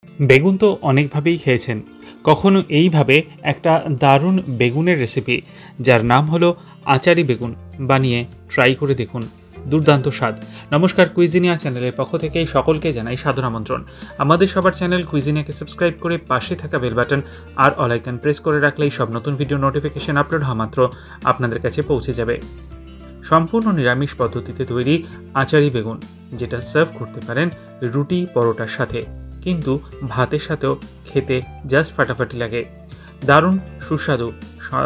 বেগুন তো অনেকভাবেই খেয়েছেন, কখনো এইভাবে একটা দারুণ বেগুনের রেসিপি যার নাম হলো আচারি বেগুন বানিয়ে ট্রাই করে দেখুন। দুর্দান্ত স্বাদ। নমস্কার, কুইজিনিয়া চ্যানেলের পক্ষ থেকে সকলকে জানাই সাদর আমন্ত্রণ। আমাদের সবার চ্যানেল কুইজিনিয়াকে সাবস্ক্রাইব করে পাশে থাকা বেল বাটন আর অল আইকন প্রেস করে রাখলেই সব নতুন ভিডিও নোটিফিকেশন আপলোড হওয়া মাত্র আপনাদের কাছে পৌঁছে যাবে। সম্পূর্ণ নিরামিষ পদ্ধতিতে তৈরি আচারি বেগুন, যেটা সার্ভ করতে পারেন রুটি পরোটার সাথে, কিন্তু ভাতের সাথেও খেতে জাস্ট ফাটাফাটি লাগে। দারুণ সুস্বাদু,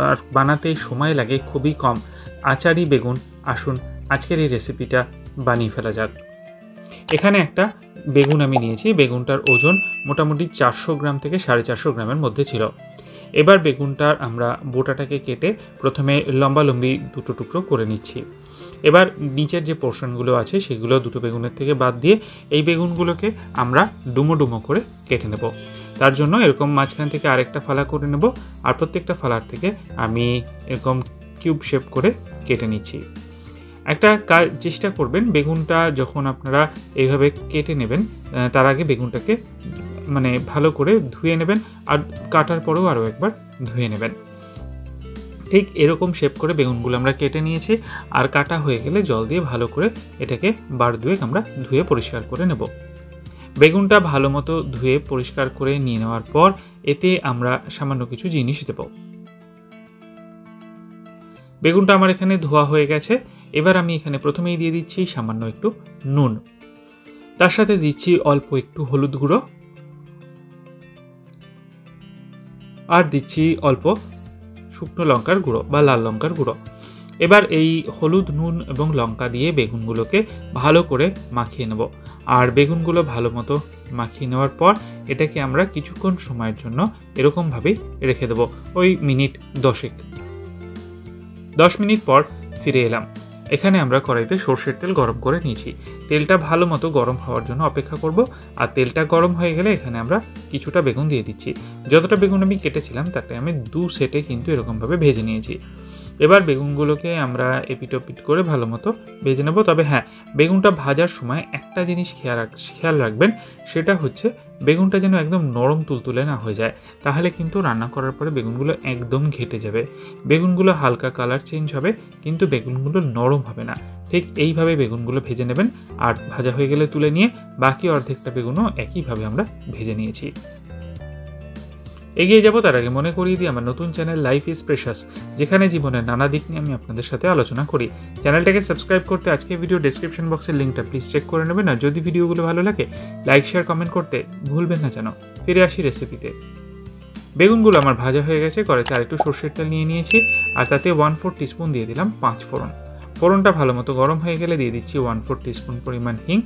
আর বানাতে সময় লাগে খুবই কম। আচারি বেগুন, আসুন আজকের এই রেসিপিটা বানিয়ে ফেলা যাক। এখানে একটা বেগুন আমি নিয়েছি। বেগুনটার ওজন মোটামুটি 400 গ্রাম থেকে 450 গ্রামের মধ্যে ছিল। এবার বেগুনটার আমরা বোটাটাকে কেটে প্রথমে লম্বালম্বি দুটো টুকরো করে নিচ্ছি। এবার নিচের যে পোর্শনগুলো আছে সেগুলো দুটো বেগুনের থেকে বাদ দিয়ে এই বেগুনগুলোকে আমরা ডুমো ডুমো করে কেটে নেব। তার জন্য এরকম মাঝখান থেকে আরেকটা ফালা করে নেব, আর প্রত্যেকটা ফালার থেকে আমি এরকম কিউব শেপ করে কেটে নিচ্ছি। একটা চেষ্টা করবেন, বেগুনটা যখন আপনারা এইভাবে কেটে নেবেন তার আগে বেগুনটাকে ভালো করে ধুয়ে নেবেন, আর কাটার পরেও আরও একবার ধুয়ে নেবেন। ঠিক এরকম শেপ করে বেগুনগুলো আমরা কেটে নিয়েছি, আর কাটা হয়ে গেলে জল দিয়ে ভালো করে এটাকে বার দুয়েক আমরা ধুয়ে পরিষ্কার করে নেব। বেগুনটা ভালো মতো ধুয়ে পরিষ্কার করে নিয়ে নেওয়ার পর এতে আমরা সামান্য কিছু জিনিস দেব। বেগুনটা আমার এখানে ধোয়া হয়ে গেছে। এবার আমি এখানে প্রথমেই দিয়ে দিচ্ছি সামান্য একটু নুন, তার সাথে দিচ্ছি অল্প একটু হলুদ গুঁড়ো, আর দিচ্ছি অল্প শুকনো লঙ্কার গুঁড়ো বা লাল লঙ্কার গুঁড়ো। এবার এই হলুদ, নুন এবং লঙ্কা দিয়ে বেগুনগুলোকে ভালো করে মাখিয়ে নেব। আর বেগুনগুলো ভালো মতো মাখিয়ে নেওয়ার পর এটাকে আমরা কিছুক্ষণ সময়ের জন্য এরকমভাবেই রেখে দেবো, ওই মিনিট 10 মিনিট পর ফিরে এলাম। এখানে আমরা কড়াইতে সর্ষের তেল গরম করে নিয়েছি। তেলটা ভালো মতো গরম হওয়ার জন্য অপেক্ষা করব, আর তেলটা গরম হয়ে গেলে এখানে আমরা কিছুটা বেগুন দিয়ে দিচ্ছি। যতটা বেগুন আমি কেটেছিলাম তাতে আমি 2 সেটে কিন্তু এরকমভাবে ভেজে নিয়েছি। এবার বেগুনগুলোকে আমরা এপিটোপিট করে ভালো মতো ভেজে নেব। তবে হ্যাঁ, বেগুনটা ভাজার সময় একটা জিনিস খেয়াল রাখবেন, সেটা হচ্ছে বেগুনটা যেন একদম নরম তুলতুলে না হয়ে যায়, তাহলে কিন্তু রান্না করার পরে বেগুনগুলো একদম ঘেটে যাবে। বেগুনগুলো হালকা কালার চেঞ্জ হবে, কিন্তু বেগুনগুলো নরম হবে না। ঠিক এইভাবে বেগুনগুলো ভেজে নেবেন, আর ভাজা হয়ে গেলে তুলে নিয়ে বাকি অর্ধেকটা বেগুনও একইভাবে আমরা ভেজে নিয়েছি। এগিয়ে যাব তার আগে মনে করিয়ে দিই আমার নতুন চ্যানেল লাইফ ইজ প্রেশাস, যেখানে জীবনের নানা দিক নিয়ে আমি আপনাদের সাথে আলোচনা করি। চ্যানেলটাকে সাবস্ক্রাইব করতে আজকে ভিডিও ডেসক্রিপশন বক্সের লিঙ্কটা প্লিজ চেক করে নেবেন, আর যদি ভিডিওগুলো ভালো লাগে লাইক, শেয়ার, কমেন্ট করতে ভুলবেন না যেন। ফিরে আসি রেসিপিতে। বেগুনগুলো আমার ভাজা হয়ে গেছে। কড়াইতে আর একটু সর্ষের তেল নিয়ে নিয়েছি, আর তাতে 1/4 টিস্পুন দিয়ে দিলাম 5 ফোড়ন। ফোড়নটা ভালো মতো গরম হয়ে গেলে দিয়ে দিচ্ছি 1/4 টিস্পুন পরিমাণ হিং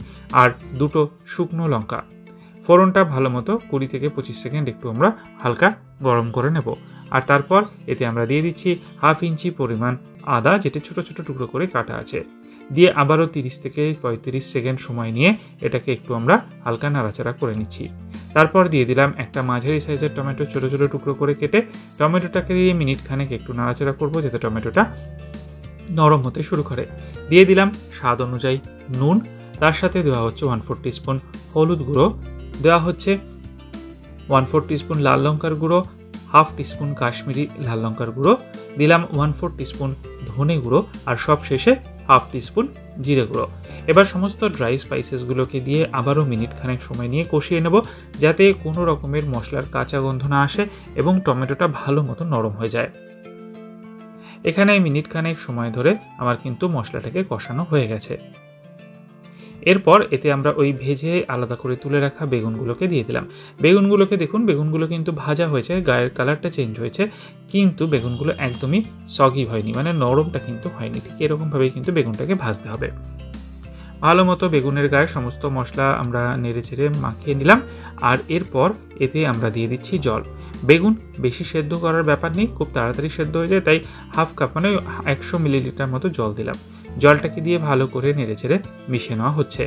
আর দুটো শুকনো লঙ্কা। ফোড়নটা ভালো মতো 20 থেকে 25 সেকেন্ড একটু আমরা হালকা গরম করে নেব, আর তারপর এতে আমরা দিয়ে দিচ্ছি 1/2 ইঞ্চি পরিমাণ আদা, যেটা ছোট ছোট টুকরো করে কাটা আছে। দিয়ে আবারও 30 থেকে 35 সেকেন্ড সময় নিয়ে এটাকে একটু আমরা হালকা নাড়াচাড়া করে নিচ্ছি। তারপর দিয়ে দিলাম একটা মাঝারি সাইজের টমেটো, ছোট ছোট টুকরো করে কেটে। টমেটোটাকে দিয়ে মিনিট খানেক একটু নাড়াচাড়া করবো যাতে টমেটোটা নরম হতে শুরু করে। দিয়ে দিলাম স্বাদ অনুযায়ী নুন, তার সাথে দেওয়া হচ্ছে 1/4 টিস্পুন হলুদ গুঁড়ো, দেওয়া হচ্ছে 1/4 টিস্পুন লাল লঙ্কার গুঁড়ো, 1/2 টিস্পুন কাশ্মীরি লাল লঙ্কার গুঁড়ো, দিলাম 1/4 টিস্পুন ধনে গুঁড়ো, আর সব শেষে 1/2 টিস্পুন জিরে গুঁড়ো। এবার সমস্ত ড্রাই স্পাইসেসগুলোকে দিয়ে আবারও মিনিট খানেক সময় নিয়ে কষিয়ে নেব, যাতে কোনো রকমের মশলার কাঁচা গন্ধ না আসে এবং টমেটোটা ভালো মতো নরম হয়ে যায়। এখানে মিনিট খানেক সময় ধরে আমার কিন্তু মশলাটাকে কষানো হয়ে গেছে। এরপর এতে আমরা ওই ভেজে আলাদা করে তুলে রাখা বেগুনগুলোকে দিয়ে দিলাম। বেগুনগুলোকে দেখুন, বেগুনগুলো কিন্তু ভাজা হয়েছে, গায়ের কালারটা চেঞ্জ হয়েছে, কিন্তু বেগুনগুলো একদমই সগি হয়নি, নরমটা কিন্তু হয়নি। ঠিক এরকমভাবেই কিন্তু বেগুনটাকে ভাজতে হবে। ভালো মতো বেগুনের গায়ে সমস্ত মশলা আমরা নেড়ে চেড়ে মাখিয়ে নিলাম, আর এরপর এতে আমরা দিয়ে দিচ্ছি জল। বেগুন বেশি সেদ্ধ করার ব্যাপার নেই, খুব তাড়াতাড়ি সেদ্ধ হয়ে যায়, তাই 1/2 কাপ 100 মিলিলিটার মতো জল দিলাম। জলটাকে দিয়ে ভালো করে নেড়ে চেড়ে মিশিয়ে নেওয়া হচ্ছে।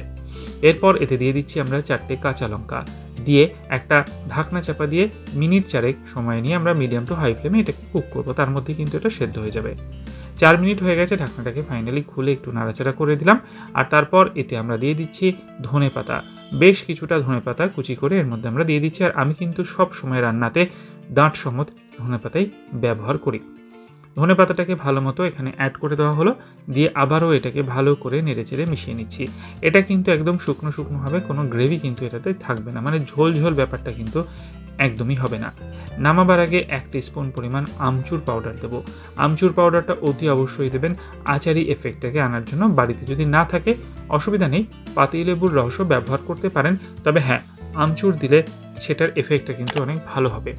এরপর এতে দিয়ে দিচ্ছি আমরা 4টে কাঁচা লঙ্কা, দিয়ে একটা ঢাকনা চাপা দিয়ে মিনিট 4 সময় নিয়ে আমরা মিডিয়াম টু হাই ফ্লেমে এটাকে কুক করবো। তার মধ্যে কিন্তু এটা সেদ্ধ হয়ে যাবে। 4 মিনিট হয়ে গেছে, ঢাকনাটাকে ফাইনালি খুলে একটু নাড়াচাড়া করে দিলাম। আর তারপর এতে আমরা দিয়ে দিচ্ছি ধনেপাতা, বেশ কিছুটা ধনেপাতা কুচি করে এর মধ্যে আমরা দিয়ে দিচ্ছি। আর আমি কিন্তু সব সময় রান্নাতে ডাঁট সমেত ধনেপাতাই ব্যবহার করি। ধনেপাতাটাকে ভালো মতো এখানে অ্যাড করে দেওয়া হলো, দিয়ে আবারও এটাকে ভালো করে নেড়েচেড়ে মিশিয়ে নিচ্ছি। এটা কিন্তু একদম শুকনো শুকনো হবে, কোনো গ্রেভি কিন্তু এটাতে থাকবে না, মানে ঝোল ঝোল ব্যাপারটা কিন্তু একদমই হবে না। নামাবার আগে 1 টিস্পুন পরিমাণ আমচুর পাউডার দেব। আমচুর পাউডারটা অতি অবশ্যই দেবেন আচারি এফেক্টটাকে আনার জন্য। বাড়িতে যদি না থাকে অসুবিধা নেই, পাতিলেবুর রসও ব্যবহার করতে পারেন, তবে হ্যাঁ, আমচুর দিলে সেটার এফেক্টটা কিন্তু অনেক ভালো হবে।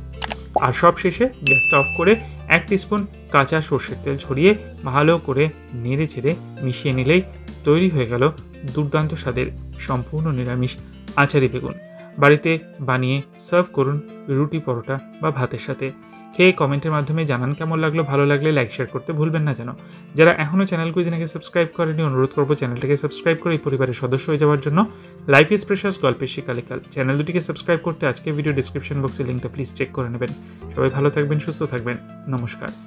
আর সব শেষে গ্যাসটা অফ করে 1 টিস্পুন কাঁচা সর্ষের তেল ছড়িয়ে ভালো করে নেড়ে চেড়ে মিশিয়ে নিলেই তৈরি হয়ে গেল দুর্দান্ত স্বাদের সম্পূর্ণ নিরামিষ আচারি বেগুন। বাড়িতে বানিয়ে সার্ভ করুন রুটি, পরোটা বা ভাতের সাথে। খেয়ে কমেন্টের মাধ্যমে জানান কেমন লাগলো। ভালো লাগলে লাইক শেয়ার করতে ভুলবেন না যেন। যারা এখনও চ্যানেল কুইজিনাকে সাবস্ক্রাইব করেনি, অনুরোধ করবো চ্যানেলটাকে সাবস্ক্রাইব করে এই পরিবারের সদস্য হয়ে যাওয়ার জন্য। লাইফ ইজ প্রেশাস গল্পের শিকালিকাল চ্যানেল দুটিকে সাবস্ক্রাইব করতে আজকে ভিডিও ডিসক্রিপশন বক্সে লিঙ্কটা প্লিজ চেক করে নেবেন। সবাই ভালো থাকবেন, সুস্থ থাকবেন, নমস্কার।